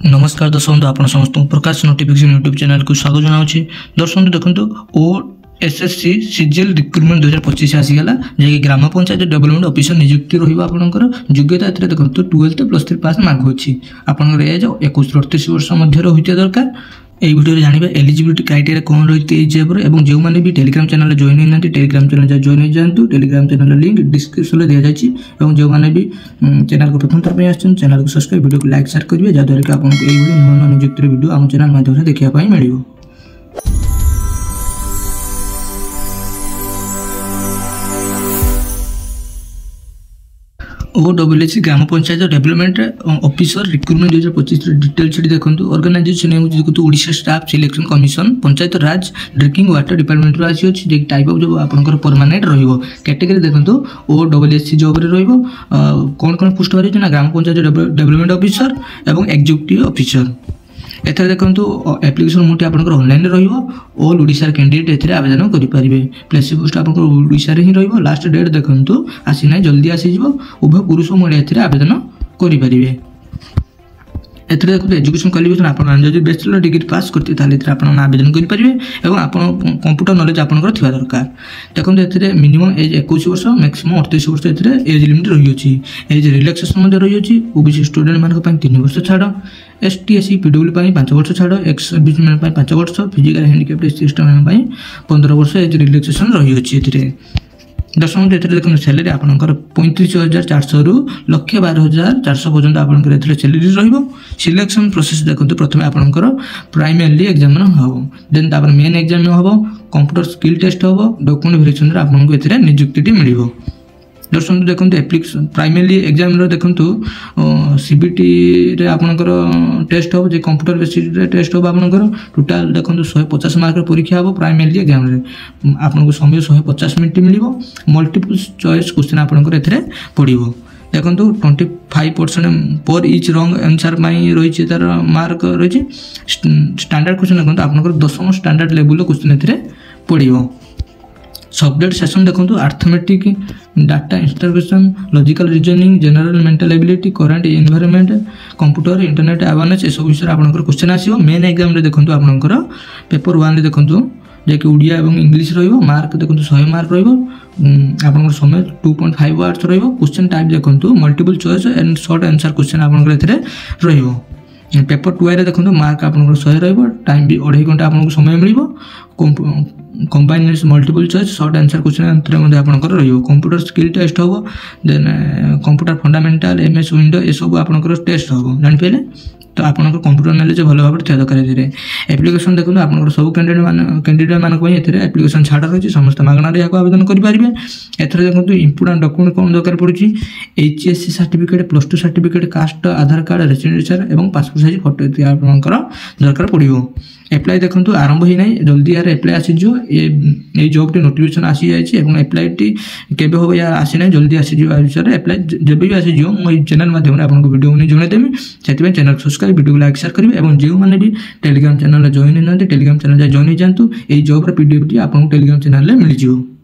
नमस्कार दर्शक बंधु आप समस्त प्रकाश नोटिफिकेशन यूट्यूब चैनल को स्वागत जनाऊँगी। दर्शक बंधु देखो ओएसएससी सीजीएल रिक्रुटमेंट 2025 आसीगला जे ग्राम पंचायत डेवलपमेंट ऑफिसर नियुक्ति रही आपंकर योग्यता देखो 12+3 पास मागू अच्छी आपंकर एज 21-38 वर्ष मध्य होता दरकार। এই ভিডিওরে জানিবা এলিজিবিলিটি ক্রাইটেরিয়া কোন রয়েছে এই জেবর এবং যে মানে भी টেলিগ্রাম চ্যানেলে জয়েন হই নাନ୍ତି টেলিগ্রাম চ্যানেল জয়েন হই যান্তু। টেলিগ্রাম চ্যানেলের লিংক ডিসক্রিপশনে দিয়া যাইছি এবং যে মানে भी চ্যানেল को प्रथम थर पे आछन চ্যানেल को सब्सक्राइब वीडियो को लाइक शेयर करिवे जा द्वारा कि आपन एई भली नूतन नियुक्ति वीडियो हम चैनल माध्यम से देखिया पाई मिलिबो। OWH Gram Panchayat development officer recruitment 2025 details देखो। ऑर्गेनाइजेशन देखो Odisha staff selection commission Panchayat Raj drinking water department आसी अच्छी टाइप ऑफ जब आपंकर परमानेंट रहिबो कैटेगरी देखो ओडब्ल्यूएच जॉब रे रहिबो कौन कौन पोस्ट बाहरी ना ग्राम पंचायत डेवलपमेंट ऑफिसर एवं एग्जीक्यूटिव ऑफिसर। एथर देखो एप्लिकेशन मोटे आपंकर ऑनलाइन रहिबो ऑल ओडिशा कैंडिडेट एथरे आवेदन करि परिबे। प्लेस पोस्ट आपंकर ओडिशा रे ही रहिबो। लास्ट डेट देखो आसी ना जल्दी आसी जिवो उभय पुरुष महिला एथरे आवेदन करि परिबे। एथरे देखो एजुकेशन क्वालिफिकेशन आपन जदि बैचलर डिग्री पास करते ताले एथरे आपन आवेदन करि परिबे एवं आपन कंप्यूटर नॉलेज आपनकर थिबा दरकार। देखो एथरे मिनिमम एज 21 वर्ष मैक्सिमम 38 वर्ष एथरे एज लिमिट रही अछि। एज रिलैक्सेशन मध्ये रही अछि। ओबीसी स्टूडेंट मानक पय 3 वर्ष छाड़ एसटी एससी पीडब्ल्यू पय 5 वर्ष छाड़ एक्स सर्विस मैन पय 5 वर्ष फिजिकल हैंडिकैप्ड सिस्टम पय 15 वर्ष एज रिलैक्सेशन रही अछि। एथरे दशम देखो सैलरी आपंकर 35,400 रु 1,12,400 पर्यटन आपंकर सैलरी रही। सिलेक्शन प्रोसेस देखो प्रथम आपंकर प्राइमरी एग्जाम हम देन मेन एग्जाम हम कंप्यूटर स्किल टेस्ट हम डॉक्यूमेंट वेरिफिकेशन आपको नियुक्ति मिल। दर्शक देखो एप्लिकेशन प्राइमरी एग्जाम देखो सीबीटी रे आपनकर टेस्ट हो जे कंप्यूटर बेसिस टेस्ट हो आपनकर टोटल देखो 150 मार्क परीक्षा हो। प्राइमरी एग्जाम रे आपनको समय 150 मिनिट मिलिबो। मल्टीपल चॉइस क्वेश्चन आपनकर एथरे पड़िबो। देखो 25% पर इच रॉन्ग आंसर माई रही तार मार्क रही। स्टैंडर्ड क्वेश्चन देखो आपनकर 10th स्टैंडर्ड लेवल क्वेश्चन एथरे पड़िबो। सब्जेक्ट सेशन देखो arithmetic data interpretation logical reasoning general mental ability current environment computer internet awareness ए सब विषय आपनकर क्वेश्चन आसीबो। मेन एग्जाम रे देखो आपनकर पेपर 1 रे देखो जे कि ओडिया एवं इंग्लिश रहिबो मार्क देखो 100 मार्क रहिबो। आपनकर समय 2.5 आवर्स रहिबो। क्वेश्चन टाइप देखो multiple choice and short answer question आपनकर एथरे रहिबो। पेपर 2 रे देखो मार्क आपनकर 100 रहिबो। टाइम भी 2.5 घंटा आपनको समय मिलिबो। कंबाइनेस multiple choice short answer question अंतर मध्ये आपनकर रहिबो। कंप्यूटर स्किल टेस्ट हो then computer fundamental MS window ए सब आपनकर टेस्ट हो जानि पले तो आपनकर कंप्यूटर नॉलेज भलो भाबे थिया दरकार। एथिरे एप्लिकेशन देखो आपनकर सब कैंडिडेट मानक पय एथिरे एप्लिकेशन छाड़ रही समस्त मागना रे याको आवेदन करि परिबे। एथिरे देखो इंपोर्टेंट डॉक्यूमेंट कोन दरकार पड़ुची एचएससी सर्टिफिकेट +2 सर्टिफिकेट कास्ट आधार कार्ड रेसिडेंशियल एवं पासपोर्ट साइज फोटो एथि आपनकर दरकार पड़िबो। एप्लाई देखो आरंभ ही नहीं जल्दी यार एप्लाई आसी जो ये जॉब टी नोटिफिकेशन आसी जाइए और एप्लाई टी केबे हो यार आसी ना जल्दी आसी जो विषय एप्लाई जब भी आसी जो मो चैनल माध्यम आपको वीडियो नहीं जनईदेवी से channel subscribe video like share करेंगे और जो मैंने भी टेलीग्राम चैनल जॉइन होना टेलीग्राम चैनल जॉइन हो जातु। ये जॉब पीडीएफ टी आपको टेलीग्राम चैनल मिल जाए।